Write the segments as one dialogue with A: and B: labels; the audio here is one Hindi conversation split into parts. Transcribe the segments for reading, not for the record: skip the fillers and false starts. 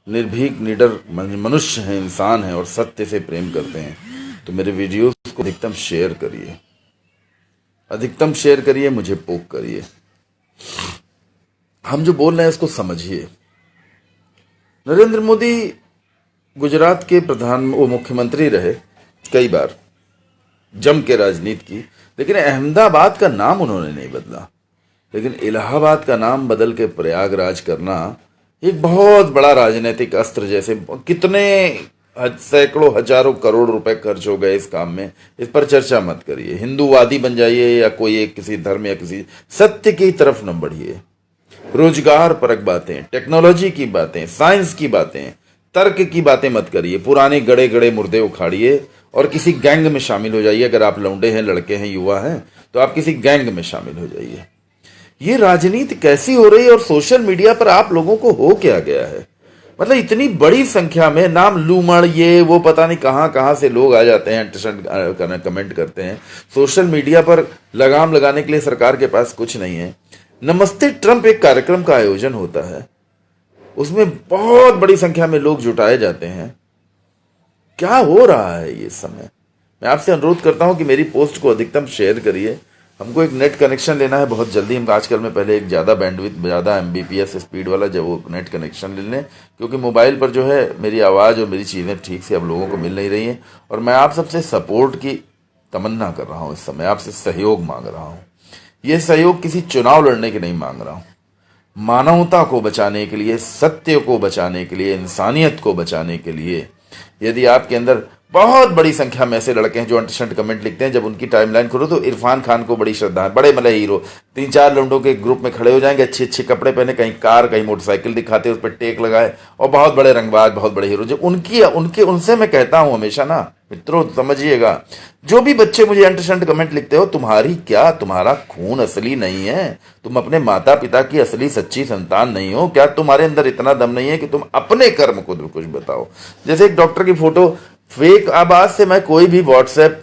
A: निर्भीक निडर मनुष्य हैं, इंसान हैं और सत्य से प्रेम करते हैं, तो मेरे वीडियोस को अधिकतम शेयर करिए, अधिकतम शेयर करिए, मुझे पोक करिए। हम जो बोल रहे हैं उसको समझिए। नरेंद्र मोदी गुजरात के वो मुख्यमंत्री रहे कई बार, जम के राजनीति की, लेकिन अहमदाबाद का नाम उन्होंने नहीं बदला। लेकिन इलाहाबाद का नाम बदल के प्रयागराज करना एक बहुत बड़ा राजनीतिक अस्त्र, जैसे कितने सैकड़ों हजारों करोड़ रुपए खर्च हो गए इस काम में, इस पर चर्चा मत करिए। हिंदूवादी बन जाइए या कोई एक किसी धर्म या किसी सत्य की तरफ न बढ़िए। रोजगार परक बातें, टेक्नोलॉजी की बातें, साइंस की बातें, तर्क की बातें मत करिए। पुराने गड़े गड़े मुर्दे उखाड़िए और किसी गैंग में शामिल हो जाइए। अगर आप लौंडे हैं, लड़के हैं, युवा हैं, तो आप किसी गैंग में शामिल हो जाइए। ये राजनीति कैसी हो रही है और सोशल मीडिया पर आप लोगों को हो क्या गया है? मतलब इतनी बड़ी संख्या में नाम लूमड़, ये वो पता नहीं कहां कहां से लोग आ जाते हैं, कमेंट करते हैं। सोशल मीडिया पर लगाम लगाने के लिए सरकार के पास कुछ नहीं है। नमस्ते ट्रंप एक कार्यक्रम का आयोजन होता है, उसमें बहुत बड़ी संख्या में लोग जुटाए जाते हैं। क्या हो रहा है ये समय? मैं आपसे अनुरोध करता हूं कि मेरी पोस्ट को अधिकतम शेयर करिए। हमको एक नेट कनेक्शन लेना है बहुत जल्दी। हम आजकल में पहले एक ज़्यादा बैंडविड्थ, ज़्यादा एमबीपीएस स्पीड वाला जब वो नेट कनेक्शन ले लें, क्योंकि मोबाइल पर जो है मेरी आवाज़ और मेरी चीज़ें ठीक से अब लोगों को मिल नहीं रही हैं। और मैं आप सबसे सपोर्ट की तमन्ना कर रहा हूँ, इस समय आपसे सहयोग मांग रहा हूँ। ये सहयोग किसी चुनाव लड़ने के नहीं मांग रहा हूँ, मानवता को बचाने के लिए, सत्य को बचाने के लिए, इंसानियत को बचाने के लिए। यदि आपके अंदर बहुत बड़ी संख्या में ऐसे लड़के हैं जो अनटशंट कमेंट लिखते हैं, जब उनकी टाइमलाइन खोलो तो इरफान खान को बड़ी श्रद्धा है, बड़े मले हीरो 3-4 लौंडों के ग्रुप में खड़े हो जाएंगे, अच्छे अच्छे कपड़े पहने, कहीं कार कहीं मोटरसाइकिल दिखाते, उस पर टेक लगाए, और बहुत बड़े रंगबाज, बहुत बड़े हीरो। जो उनसे मैं कहता हूं हमेशा ना, मित्रों समझिएगा, जो भी बच्चे मुझे अनटशंट कमेंट लिखते हो, तुम्हारा खून असली नहीं है, तुम अपने माता पिता की असली सच्ची संतान नहीं हो। क्या तुम्हारे अंदर इतना दम नहीं है कि तुम अपने कर्म को कुछ बताओ? जैसे एक डॉक्टर की फोटो फेक, अब आज से मैं कोई भी व्हाट्सएप,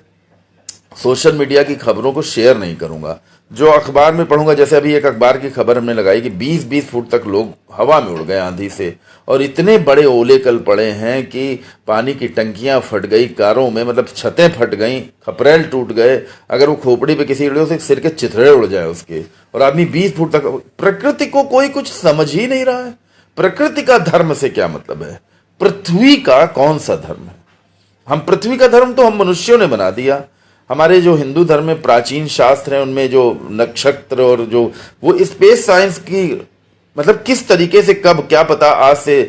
A: सोशल मीडिया की खबरों को शेयर नहीं करूंगा। जो अखबार में पढ़ूंगा, जैसे अभी एक अखबार की खबर हमने लगाई कि 20-20 फुट तक लोग हवा में उड़ गए आंधी से, और इतने बड़े ओले कल पड़े हैं कि पानी की टंकियां फट गई कारों में, मतलब छतें फट गई, खपरेल टूट गए। अगर वो खोपड़ी पे किसी उड़े तो सिर के चिथड़े उड़ जाए उसके, और आदमी 20 फुट तक। प्रकृति को कोई कुछ समझ ही नहीं रहा है। प्रकृति का धर्म से क्या मतलब है? पृथ्वी का कौन सा धर्म है? हम पृथ्वी का धर्म तो हम मनुष्यों ने बना दिया। हमारे जो हिंदू धर्म में प्राचीन शास्त्र हैं, उनमें जो नक्षत्र और जो वो स्पेस साइंस की, मतलब किस तरीके से, कब, क्या पता, आज से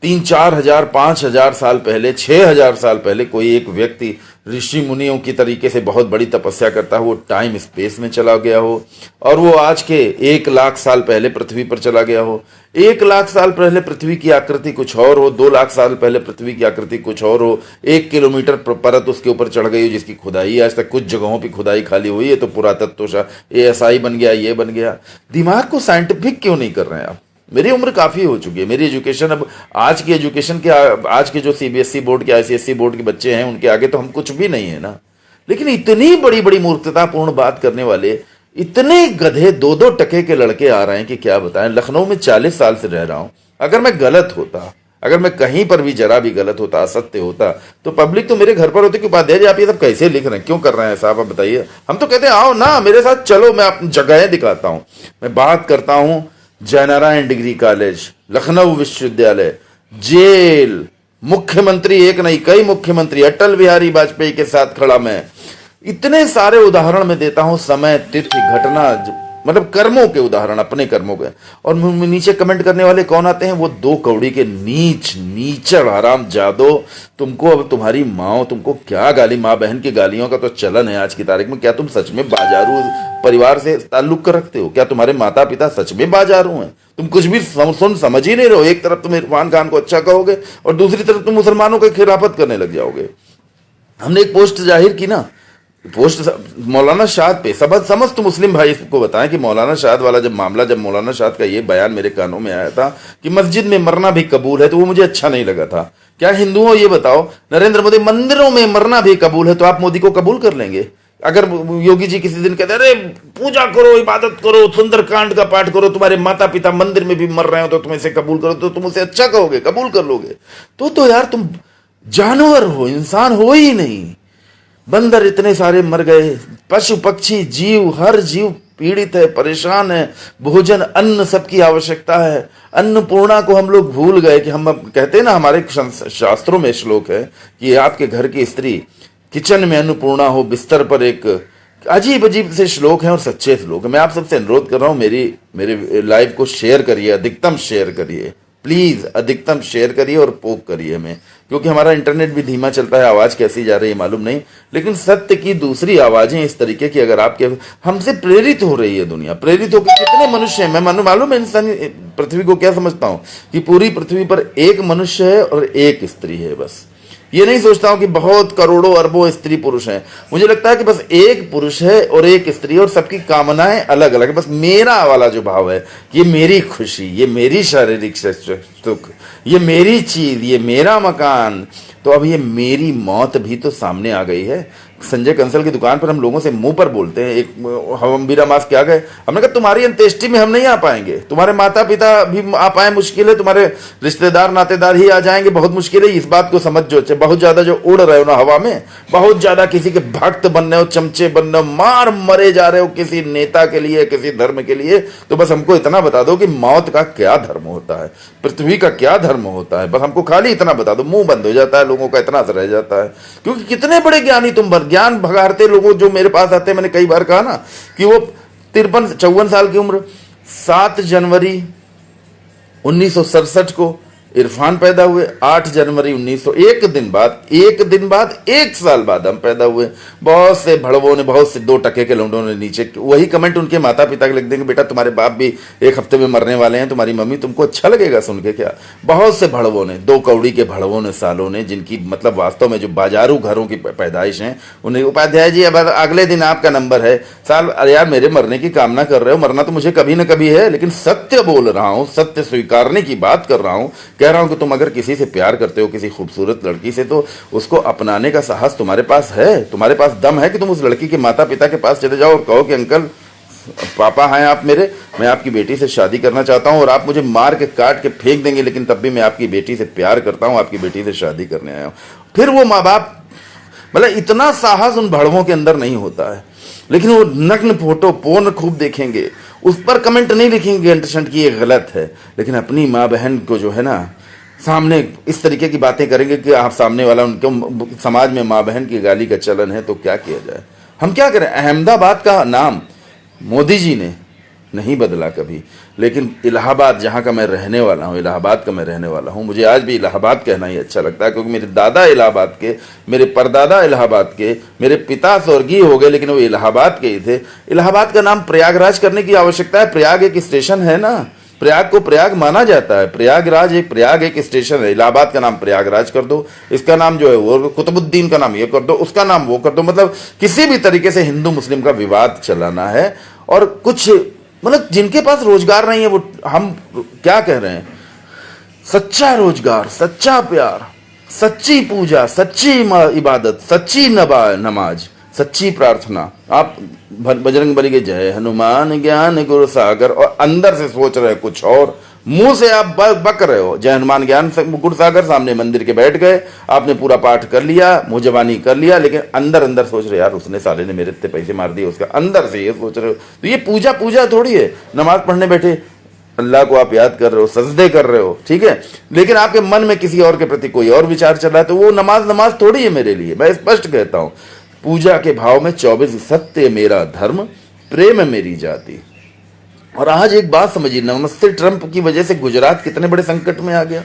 A: 3-4 हजार, 5,000 साल पहले, 6,000 साल पहले कोई एक व्यक्ति ऋषि मुनियों की तरीके से बहुत बड़ी तपस्या करता हो, वो टाइम स्पेस में चला गया हो, और वो आज के 1 लाख साल पहले पृथ्वी पर चला गया हो। 1 लाख साल पहले पृथ्वी की आकृति कुछ और हो, 2 लाख साल पहले पृथ्वी की आकृति कुछ और हो, 1 किलोमीटर परत उसके ऊपर चढ़ गई हो जिसकी खुदाई आज तक कुछ जगहों पर खुदाई खाली हुई है, तो पुरातत्व ASI बन गया, ये बन गया। दिमाग को साइंटिफिक क्यों नहीं कर रहे हैं आप? मेरी उम्र काफ़ी हो चुकी है, मेरी एजुकेशन अब, आज की एजुकेशन के, आज के जो CBSE बोर्ड के, ICSE बोर्ड के बच्चे हैं, उनके आगे तो हम कुछ भी नहीं है ना। लेकिन इतनी बड़ी बड़ी मूर्खतापूर्ण बात करने वाले इतने गधे 2-2 टके के लड़के आ रहे हैं कि क्या बताएं। लखनऊ में 40 साल से रह रहा हूं। अगर मैं गलत होता, अगर मैं कहीं पर भी जरा भी गलत होता, असत्य होता, तो पब्लिक तो मेरे घर पर होती कि उपाध्याय जी आप ये सब कैसे लिख रहे हैं, क्यों कर रहे हैं साहब, आप बताइए। हम तो कहते हैं आओ ना मेरे साथ चलो, मैं आप जगहें दिखाता हूं। मैं बात करता हूं जयनारायण डिग्री कॉलेज, लखनऊ विश्वविद्यालय, जेल, मुख्यमंत्री, एक नहीं कई मुख्यमंत्री, अटल बिहारी वाजपेयी के साथ खड़ा मैं। इतने सारे उदाहरण मैं देता हूं, समय, तिथि, घटना, मतलब कर्मों के उदाहरण, अपने कर्मों के। और नीचे कमेंट करने वाले कौन आते हैं? वो 2 कौड़ी के नीच नीचड़ हराम जादो। तुमको अब तुम्हारी माँ, तुमको क्या गाली, माँ बहन की गालियों का तो चलन है आज की तारीख में। क्या तुम सच में बाजारू परिवार से ताल्लुक कर रखते हो? क्या तुम्हारे माता पिता सच में बाजारू हैं? तुम कुछ भी सुन समझ ही नहीं रहे हो। एक तरफ तुम इरफान खान को अच्छा कहोगे और दूसरी तरफ तुम मुसलमानों की खिलाफत करने लग जाओगे। हमने एक पोस्ट जाहिर की ना, पोस्ट मौलाना शाद पे, समस्त मुस्लिम भाई को बताएं कि मौलाना शाद वाला जब मामला, जब मौलाना शाद का ये बयान मेरे कानों में आया था कि मस्जिद में मरना भी कबूल है, तो वो मुझे अच्छा नहीं लगा था। क्या हिंदुओं ये बताओ, नरेंद्र मोदी मंदिरों में मरना भी कबूल है, तो आप मोदी को कबूल कर लेंगे? अगर योगी जी किसी दिन कहते अरे पूजा करो, इबादत करो, सुंदरकांड का पाठ करो, तुम्हारे माता पिता मंदिर में भी मर रहे हो तो तुम इसे कबूल करो, तो तुम उसे अच्छा कहोगे, कबूल कर लोगे? तो यार तुम जानवर हो, इंसान हो ही नहीं। बंदर इतने सारे मर गए, पशु पक्षी जीव, हर जीव पीड़ित है, परेशान है, भोजन अन्न सबकी आवश्यकता है। अन्नपूर्णा को हम लोग भूल गए कि हम अब कहते हैं ना, हमारे शास्त्रों में श्लोक है कि आपके घर की स्त्री किचन में अन्नपूर्णा हो, बिस्तर पर एक अजीब अजीब से श्लोक हैं और सच्चे श्लोक हैं। मैं आप सबसे अनुरोध कर रहा हूं, मेरे लाइव को शेयर करिए, अधिकतम शेयर करिए, प्लीज अधिकतम शेयर करिए और पोक करिए हमें, क्योंकि हमारा इंटरनेट भी धीमा चलता है, आवाज कैसी जा रही है मालूम नहीं, लेकिन सत्य की दूसरी आवाजें इस तरीके की अगर आपके हमसे प्रेरित हो रही है दुनिया, प्रेरित होकर कितने मनुष्य हैं। मैं मालूम है इंसानी पृथ्वी को क्या समझता हूं कि पूरी पृथ्वी पर एक मनुष्य है और एक स्त्री है बस। ये नहीं सोचता हूं कि बहुत करोड़ों अरबों स्त्री पुरुष हैं, मुझे लगता है कि बस एक पुरुष है और एक स्त्री, और सबकी कामनाएं अलग अलग है। बस मेरा वाला जो भाव है, ये मेरी खुशी, ये मेरी शारीरिक सुख, ये मेरी चीज, ये मेरा मकान, तो अब ये मेरी मौत भी तो सामने आ गई है। संजय कंसल की दुकान पर हम लोगों से मुंह पर बोलते हैं, एक हम बीरा मास क्या गए, हमने कहा तुम्हारी अंत्येष्टि में हम नहीं आ पाएंगे, तुम्हारे माता पिता भी आ पाए मुश्किल है, तुम्हारे रिश्तेदार नातेदार ही आ जाएंगे बहुत मुश्किल है। इस बात को समझ जो, बहुत ज्यादा जो उड़ रहे हो ना हवा में, बहुत ज्यादा किसी के भक्त बन रहे हो, चमचे बन रहे हो, मार मरे जा रहे हो किसी नेता के लिए, किसी धर्म के लिए, तो बस हमको इतना बता दो कि मौत का क्या धर्म होता है, पृथ्वी का क्या धर्म होता है, बस हमको खाली इतना बता दो। मुंह बंद हो जाता है लोगों का, इतना सा रह जाता है, क्योंकि कितने बड़े ज्ञानी तुम, ज्ञान भगाड़ते लोगों जो मेरे पास आते हैं, मैंने कई बार कहा ना कि वो 53-54 साल की उम्र, 7 जनवरी 1967 को इरफान पैदा हुए, 8 जनवरी 1900, एक दिन बाद 1 साल बाद हम पैदा हुए। बहुत से भड़वों ने, बहुत से 2 टके के लौंडों ने नीचे वही कमेंट उनके माता पिता के लिख देंगे, बेटा तुम्हारे बाप भी 1 हफ्ते में मरने वाले हैं, तुम्हारी मम्मी, तुमको अच्छा लगेगा सुन के क्या? बहुत से भड़वों ने, 2 कौड़ी के भड़वों ने, सालों ने, जिनकी मतलब वास्तव में जो बाजारू घरों की पैदाइश हैं, उन्हें उपाध्याय जी अब अगले दिन आपका नंबर है साल, अरे यार मेरे मरने की कामना कर रहे हो, मरना तो मुझे कभी ना कभी है, लेकिन सत्य बोल रहा हूं, सत्य स्वीकारने की बात कर रहा हूं, कह रहा हूं कि तुम अगर किसी से प्यार करते हो, किसी खूबसूरत लड़की से, तो उसको अपनाने का साहस तुम्हारे पास है, तुम्हारे पास दम है कि तुम उस लड़की के माता पिता के पास चले जाओ और कहो कि अंकल, पापा हैं आप मेरे, मैं आपकी बेटी से शादी करना चाहता हूं, और आप मुझे मार के काट के फेंक देंगे, लेकिन तब भी मैं आपकी बेटी से प्यार करता हूं, आपकी बेटी से शादी करने आया हूं। फिर वो माँ बाप, मतलब इतना साहस उन भड़वों के अंदर नहीं होता है, लेकिन वो नग्न फोटो पोर्न खूब देखेंगे, उस पर कमेंट नहीं लिखेंगे अंडरस्टैंड कि ये गलत है, लेकिन अपनी माँ बहन को जो है ना सामने इस तरीके की बातें करेंगे कि आप सामने वाला, उनके समाज में माँ बहन की गाली का चलन है, तो क्या किया जाए? हम क्या करें? अहमदाबाद का नाम मोदी जी ने नहीं बदला कभी, लेकिन इलाहाबाद जहाँ का मैं रहने वाला हूँ, इलाहाबाद का मैं रहने वाला हूँ, मुझे आज भी इलाहाबाद कहना ही अच्छा लगता है, क्योंकि मेरे दादा इलाहाबाद के, मेरे परदादा इलाहाबाद के, मेरे पिता स्वर्गीय हो गए लेकिन वो इलाहाबाद के ही थे। इलाहाबाद का नाम प्रयागराज करने की आवश्यकता है, प्रयाग एक स्टेशन है ना, प्रयाग को प्रयाग माना जाता है, प्रयागराज प्रयाग एक स्टेशन है, इलाहाबाद का नाम प्रयागराज कर दो, इसका नाम जो है वो कुतुबुद्दीन का नाम ये कर दो, उसका नाम वो कर दो, मतलब किसी भी तरीके से हिंदू मुस्लिम का विवाद चलाना है। और कुछ मतलब जिनके पास रोजगार नहीं है, वो हम क्या कह रहे हैं, सच्चा रोजगार, सच्चा प्यार, सच्ची पूजा, सच्ची इबादत, सच्ची नमाज, सच्ची प्रार्थना, आप बजरंगबली के जय हनुमान ज्ञान गुरु सागर, और अंदर से सोच रहे कुछ और, मुंह से आप बक रहे हो जय हनुमान ज्ञान गुरु सागर, सामने मंदिर के बैठ गए, आपने पूरा पाठ कर लिया, मुंह जबानी कर लिया, लेकिन अंदर अंदर सोच रहे यार उसने साले ने मेरे इतने पैसे मार दिए, उसका अंदर से ये सोच रहे हो। तो ये पूजा थोड़ी है, नमाज पढ़ने बैठे अल्लाह को आप याद कर रहे हो, सजदे कर रहे हो, ठीक है, लेकिन आपके मन में किसी और के प्रति कोई और विचार चल रहा है, तो वो नमाज थोड़ी है मेरे लिए। मैं स्पष्ट कहता हूं, पूजा के भाव में 24 सत्य मेरा धर्म, प्रेम मेरी जाति। और आज एक बात समझिए, नमस्ते ट्रंप की वजह से गुजरात कितने बड़े संकट में आ गया।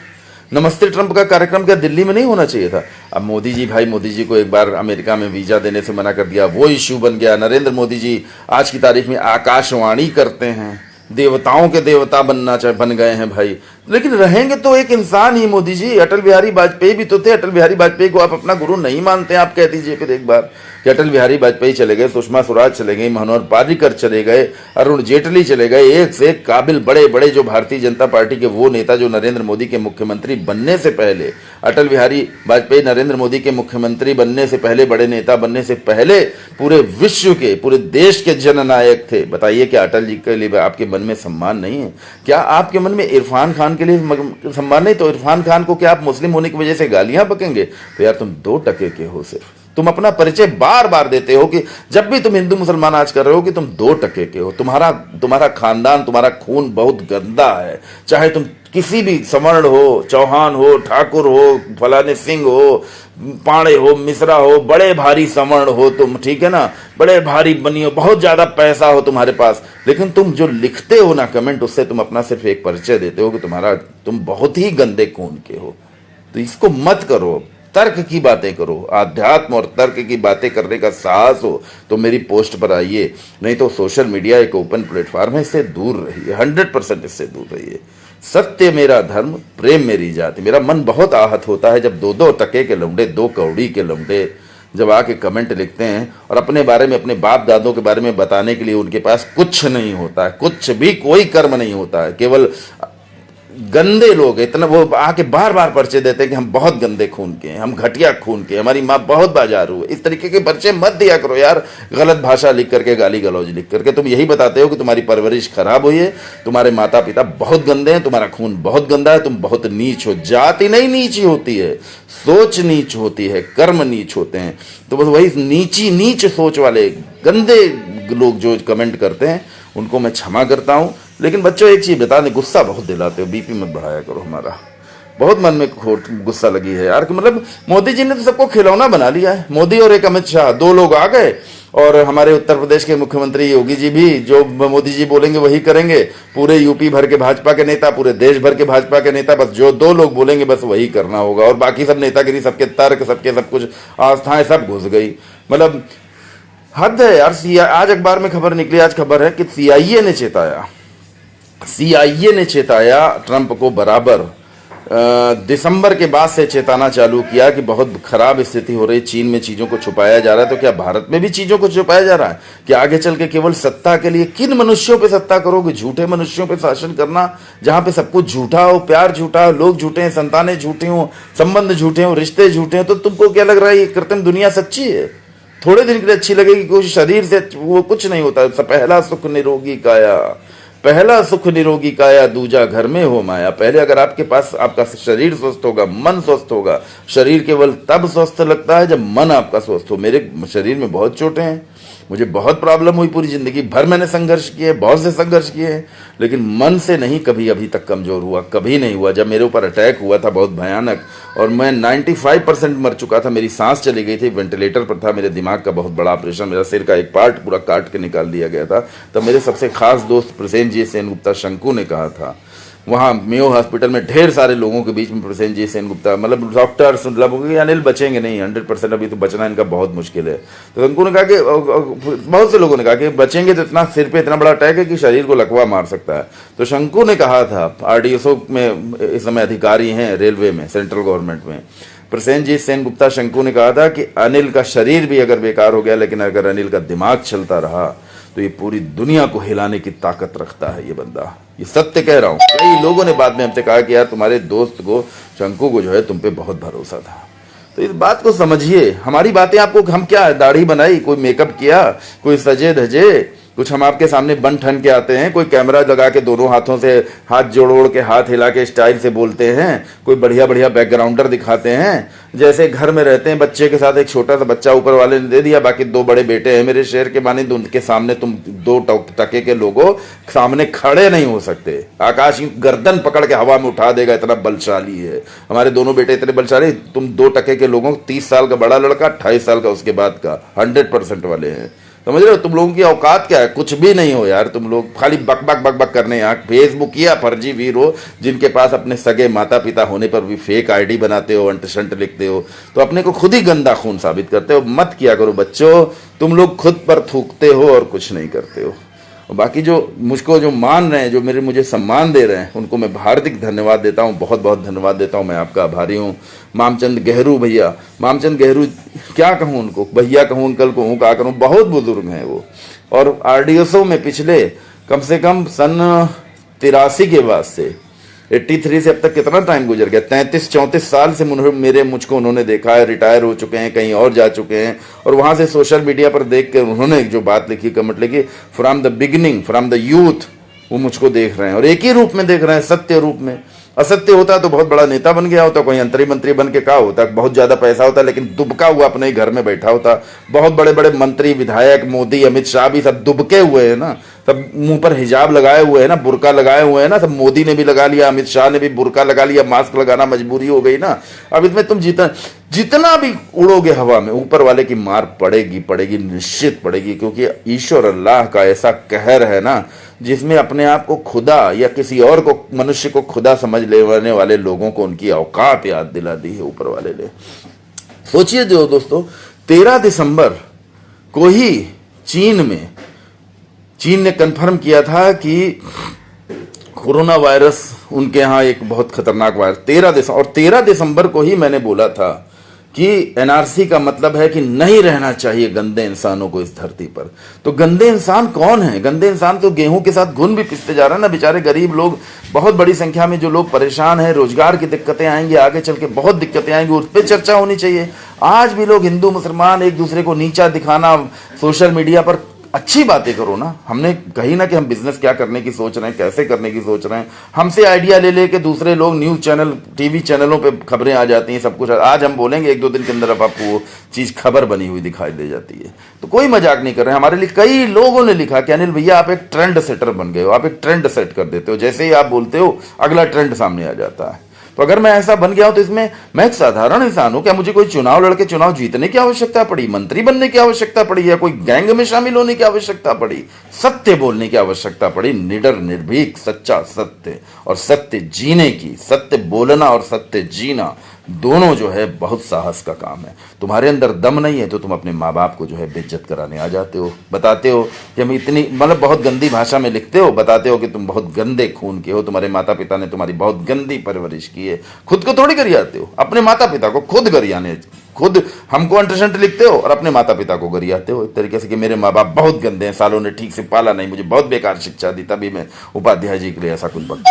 A: नमस्ते ट्रंप का कार्यक्रम क्या दिल्ली में नहीं होना चाहिए था? अब मोदी जी को एक बार अमेरिका में वीजा देने से मना कर दिया, वो इश्यू बन गया। नरेंद्र मोदी जी आज की तारीख में आकाशवाणी करते हैं, देवताओं के देवता बनना चाहे बन गए हैं भाई, लेकिन रहेंगे तो एक इंसान ही। मोदी जी, अटल बिहारी वाजपेयी भी तो थे। अटल बिहारी वाजपेयी को आप अपना गुरु नहीं मानते? आप कह दीजिए फिर एक बार कि अटल बिहारी वाजपेयी चले गए, सुषमा स्वराज चले गई, मनोहर पर्रिकर चले गए, अरुण जेटली चले गए, एक से एक काबिल बड़े बड़े जो भारतीय जनता पार्टी के वो नेता जो नरेंद्र मोदी के मुख्यमंत्री बनने से पहले, अटल बिहारी वाजपेयी नरेंद्र मोदी के मुख्यमंत्री बनने से पहले, बड़े नेता बनने से पहले पूरे विश्व के, पूरे देश के जननायक थे। बताइए क्या अटल जी के लिए आपके मन में सम्मान नहीं है? क्या आपके मन में इरफान खान के लिए सम्मान नहीं? तो इरफान खान को क्या आप मुस्लिम होने की वजह से गालियां बकेंगे? तो यार तुम 2 टके के हो सिर्फ। तुम अपना परिचय बार बार देते हो कि जब भी तुम हिंदू मुसलमान आज कर रहे हो कि तुम 2 टके के हो। तुम्हारा खानदान, तुम्हारा खून बहुत गंदा है। चाहे तुम किसी भी सवर्ण हो, चौहान हो, ठाकुर हो, फलाने सिंह हो, पाड़े हो, मिश्रा हो, बड़े भारी सवर्ण हो तुम, ठीक है ना, बड़े भारी बनी हो, बहुत ज्यादा पैसा हो तुम्हारे पास, लेकिन तुम जो लिखते हो ना कमेंट, उससे तुम अपना सिर्फ एक परिचय देते हो कि तुम बहुत ही गंदे खून के हो। तो इसको मत करो, तर्क की बातें करो। आध्यात्म और तर्क की बातें करने का साहस हो तो मेरी पोस्ट पर आइए, नहीं तो सोशल मीडिया एक ओपन प्लेटफॉर्म है, इससे दूर रहिए, 100% इससे दूर रहिए। सत्य मेरा धर्म, प्रेम मेरी जाति। मेरा मन बहुत आहत होता है जब 2-2 टके के लौंडे, 2 कौड़ी के लौंडे जब आके कमेंट लिखते हैं और अपने बारे में, अपने बाप दादों के बारे में बताने के लिए उनके पास कुछ नहीं होता है, कुछ भी, कोई कर्म नहीं होता है, केवल गंदे लोग इतना वो आके बार बार पर्चे देते हैं कि हम बहुत गंदे खून के हैं, हम घटिया खून के, हमारी माँ बहुत बाजारू है। इस तरीके के पर्चे मत दिया करो यार, गलत भाषा लिख करके, गाली गलौज लिख करके। तुम यही बताते हो कि तुम्हारी परवरिश खराब हुई है, तुम्हारे माता पिता बहुत गंदे हैं, तुम्हारा खून बहुत गंदा है, तुम बहुत नीच हो। जाति नहीं नीची होती है, सोच नीच होती है, कर्म नीच होते हैं। तो बस वही नीच सोच वाले गंदे लोग जो कमेंट करते हैं उनको मैं क्षमा करता हूं। लेकिन बच्चों एक चीज बता दें, गुस्सा बहुत दिलाते हो, बीपी मत बढ़ाया करो हमारा। बहुत मन में खोट गुस्सा लगी है यार कि मतलब मोदी जी ने तो सबको खिलौना बना लिया है। मोदी और एक अमित शाह, 2 लोग आ गए, और हमारे उत्तर प्रदेश के मुख्यमंत्री योगी जी भी जो मोदी जी बोलेंगे वही करेंगे। पूरे यूपी भर के भाजपा के नेता, पूरे देश भर के भाजपा के नेता, बस जो 2 लोग बोलेंगे बस वही करना होगा, और बाकी सब नेतागिरी, सबके तर्क, सबके सब कुछ आस्थाएं सब घुस गई। मतलब हद है यार। आज अखबार में खबर निकली, आज खबर है कि सीआईए ने चेताया ट्रंप को बराबर दिसंबर के बाद से चेताना चालू किया कि बहुत खराब स्थिति हो रही, चीन में चीजों को छुपाया जा रहा है। तो क्या भारत में भी चीजों को छुपाया जा रहा है? कि आगे चल के केवल सत्ता के लिए किन मनुष्यों पे सत्ता करोगे? झूठे मनुष्यों पे शासन करना, जहां पे सब कुछ झूठा हो, प्यार झूठा हो, लोग झूठे हैं, संतानें झूठी हो, संबंध झूठे हो, रिश्ते झूठे हैं। तो तुमको क्या लग रहा है ये कृत्रिम दुनिया सच्ची है? थोड़े दिन के लिए अच्छी लगेगी, कोई शरीर से वो कुछ नहीं होता। पहला सुख निरोगी काया, पहला सुख निरोगी काया, दूजा घर में हो माया। पहले अगर आपके पास आपका शरीर स्वस्थ होगा, मन स्वस्थ होगा। शरीर केवल तब स्वस्थ लगता है जब मन आपका स्वस्थ हो। मेरे शरीर में बहुत चोटें हैं, मुझे बहुत प्रॉब्लम हुई, पूरी जिंदगी भर मैंने संघर्ष किए, बहुत से संघर्ष किए हैं, लेकिन मन से नहीं कभी अभी तक कमजोर हुआ, कभी नहीं हुआ। जब मेरे ऊपर अटैक हुआ था बहुत भयानक, और मैं 95% मर चुका था, मेरी सांस चली गई थी, वेंटिलेटर पर था, मेरे दिमाग का बहुत बड़ा ऑपरेशन, मेरा सिर का एक पार्ट पूरा काट के निकाल दिया गया था। तब मेरे सबसे खास दोस्त प्रसेनजीत सेनगुप्ता शंकु ने कहा था, वहाँ मेयो हॉस्पिटल में ढेर सारे लोगों के बीच में प्रसेनजीत सेनगुप्ता, मतलब डॉक्टर्स, मतलब अनिल बचेंगे नहीं 100%, अभी तो बचना इनका बहुत मुश्किल है। तो शंकु ने कहा कि बहुत से लोगों ने कहा कि बचेंगे तो इतना सिर पे इतना बड़ा अटैक है कि शरीर को लकवा मार सकता है। तो शंकु ने कहा था, आरडीएसओ में इस समय अधिकारी हैं, रेलवे में, सेंट्रल गवर्नमेंट में, प्रसेनजीत सेनगुप्ता शंकु ने कहा था कि अनिल का शरीर भी अगर बेकार हो गया, लेकिन अगर अनिल का दिमाग चलता रहा तो ये पूरी दुनिया को हिलाने की ताकत रखता है ये बंदा। ये सत्य कह रहा हूं। कई लोगों ने बाद में हमसे कहा कि यार तुम्हारे दोस्त को, शंकु को जो है तुम पे बहुत भरोसा था। तो इस बात को समझिए। हमारी बातें आपको, हम क्या दाढ़ी बनाई, कोई मेकअप किया, कोई सजे धजे, कुछ हम आपके सामने बन ठन के आते हैं, कोई कैमरा लगा के दोनों हाथों से हाथ जोड़ के, हाथ हिला के स्टाइल से बोलते हैं, कोई बढ़िया बढ़िया बैकग्राउंडर दिखाते हैं। जैसे घर में रहते हैं बच्चे के साथ, एक छोटा सा बच्चा ऊपर वाले ने दे दिया, बाकी 2 बड़े बेटे हैं मेरे शेर के माने, उनके सामने तुम 2 टके के लोगों सामने खड़े नहीं हो सकते। आकाश गर्दन पकड़ के हवा में उठा देगा, इतना बलशाली है हमारे दोनों बेटे, इतने बलशाली। तुम 2 टके के लोगों, 30 साल का बड़ा लड़का, 28 साल का उसके बाद का, 100% वाले हैं। समझ रहे हो? तुम लोगों की औकात क्या है? कुछ भी नहीं हो यार। तुम लोग खाली बक बक बक बक करने यहाँ फेसबुक या फर्जी वीर हो, जिनके पास अपने सगे माता पिता होने पर भी फेक आईडी बनाते हो, अंट शंट लिखते हो, तो अपने को खुद ही गंदा खून साबित करते हो। मत किया करो बच्चों, तुम लोग खुद पर थूकते हो और कुछ नहीं करते हो। और बाकी जो मुझको जो मान रहे हैं, जो मुझे सम्मान दे रहे हैं, उनको मैं हार्दिक धन्यवाद देता हूँ, बहुत बहुत धन्यवाद देता हूँ। मैं आपका आभारी हूँ। मामचंद गहरू भैया, मामचंद गहरू, क्या कहूँ उनको, भैया कहूँ, अंकल कहूँ, क्या करूँ, बहुत बुजुर्ग हैं वो। और आरडीएसओ में पिछले कम से कम सन 83 के बाद से 83 से अब तक कितना टाइम गुजर गया, 33-34 साल से मुझको उन्होंने देखा है। रिटायर हो चुके हैं, कहीं और जा चुके हैं, और वहां से सोशल मीडिया पर देख कर उन्होंने जो बात लिखी, कमेंट लिखी, from the beginning, from the youth, वो मुझको देख रहे हैं और एक ही रूप में देख रहे हैं, सत्य रूप में। असत्य होता तो बहुत बड़ा नेता बन गया होता, कोई अंतरी मंत्री बन के क्या होता, बहुत ज्यादा पैसा होता, लेकिन दुबका हुआ अपने ही घर में बैठा होता। बहुत बड़े बड़े मंत्री, विधायक, मोदी, अमित शाह भी सब दुबके हुए हैं ना, सब मुंह पर हिजाब लगाए हुए हैं ना, बुर्का लगाए हुए हैं ना, सब मोदी ने भी लगा लिया, अमित शाह ने भी बुर्का लगा लिया, मास्क लगाना मजबूरी हो गई ना। अब इसमें तुम जितना भी उड़ोगे हवा में, ऊपर वाले की मार पड़ेगी, पड़ेगी, निश्चित पड़ेगी, क्योंकि ईश्वर अल्लाह का ऐसा कहर है ना, जिसमें अपने आप को खुदा या किसी और को, मनुष्य को खुदा समझ लेने वाले लोगों को उनकी औकात याद दिला दी है ऊपर वाले ने। सोचिए जो दोस्तों, 13 दिसंबर को ही चीन ने कन्फर्म किया था कि कोरोना वायरस उनके यहाँ एक बहुत खतरनाक वायरस, 13 दिसंबर को ही मैंने बोला था कि एनआरसी का मतलब है कि नहीं रहना चाहिए गंदे इंसानों को इस धरती पर। तो गंदे इंसान कौन है? गंदे इंसान तो गेहूं के साथ घुन भी पिसते जा रहा है ना, बेचारे गरीब लोग, बहुत बड़ी संख्या में जो लोग परेशान हैं, रोजगार की दिक्कतें आएंगी, आगे चल के बहुत दिक्कतें आएंगी, उस पर चर्चा होनी चाहिए। आज भी लोग हिंदू मुसलमान एक दूसरे को नीचा दिखाना, सोशल मीडिया पर अच्छी बातें करो ना। हमने कही ना कि हम बिजनेस क्या करने की सोच रहे हैं, कैसे करने की सोच रहे हैं, हमसे आइडिया ले लेके दूसरे लोग न्यूज चैनल, टीवी चैनलों पे खबरें आ जाती हैं, सब कुछ आज हम बोलेंगे, 1-2 दिन के अंदर अब आपको वो चीज खबर बनी हुई दिखाई दे जाती है। तो कोई मजाक नहीं कर रहे हैं। हमारे लिए कई लोगों ने लिखा कि अनिल भैया आप एक ट्रेंड सेटर बन गए हो, आप एक ट्रेंड सेट कर देते हो, जैसे ही आप बोलते हो अगला ट्रेंड सामने आ जाता है। तो अगर मैं ऐसा बन गया हूं तो इसमें मैं एक साधारण इंसान हूं, क्या मुझे कोई चुनाव लड़के चुनाव जीतने की आवश्यकता पड़ी, मंत्री बनने की आवश्यकता पड़ी, या कोई गैंग में शामिल होने की आवश्यकता पड़ी? सत्य बोलने की आवश्यकता पड़ी, निडर, निर्भीक, सच्चा सत्य, और सत्य जीने की, सत्य बोलना और सत्य जीना दोनों जो है बहुत साहस का काम है। तुम्हारे अंदर दम नहीं है तो तुम अपने माँ बाप को जो है बेइज्जत कराने आ जाते हो, बताते हो कि हम इतनी, मतलब बहुत गंदी भाषा में लिखते हो, बताते हो कि तुम बहुत गंदे खून के हो, तुम्हारे माता पिता ने तुम्हारी बहुत गंदी परवरिश की है। खुद को थोड़ी गरियाते हो, अपने माता पिता को खुद गरियाने, खुद हमको अंटशंट लिखते हो और अपने माता पिता को गरियाते हो एक तरीके से कि मेरे माँ बाप बहुत गंदे हैं, सालों ने ठीक से पाला नहीं, मुझे बहुत बेकार शिक्षा दी, तभी मैं उपाध्याय जी के लिए ऐसा कुछ बन।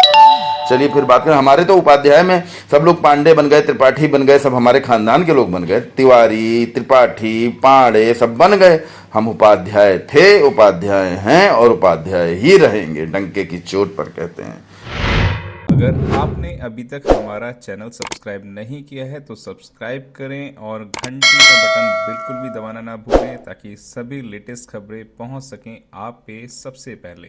A: चलिए फिर बात करें, हमारे तो उपाध्याय में सब लोग पांडे बन गए, त्रिपाठी बन गए, सब हमारे खानदान के लोग बन गए, तिवारी, त्रिपाठी, पांडे सब बन गए। हम उपाध्याय थे, उपाध्याय हैं और उपाध्याय ही रहेंगे, डंके की चोट पर कहते हैं।
B: अगर आपने अभी तक हमारा चैनल सब्सक्राइब नहीं किया है तो सब्सक्राइब करें और घंटी का बटन बिल्कुल भी दबाना ना भूलें, ताकि सभी लेटेस्ट खबरें पहुंच सकें आप पे सबसे पहले।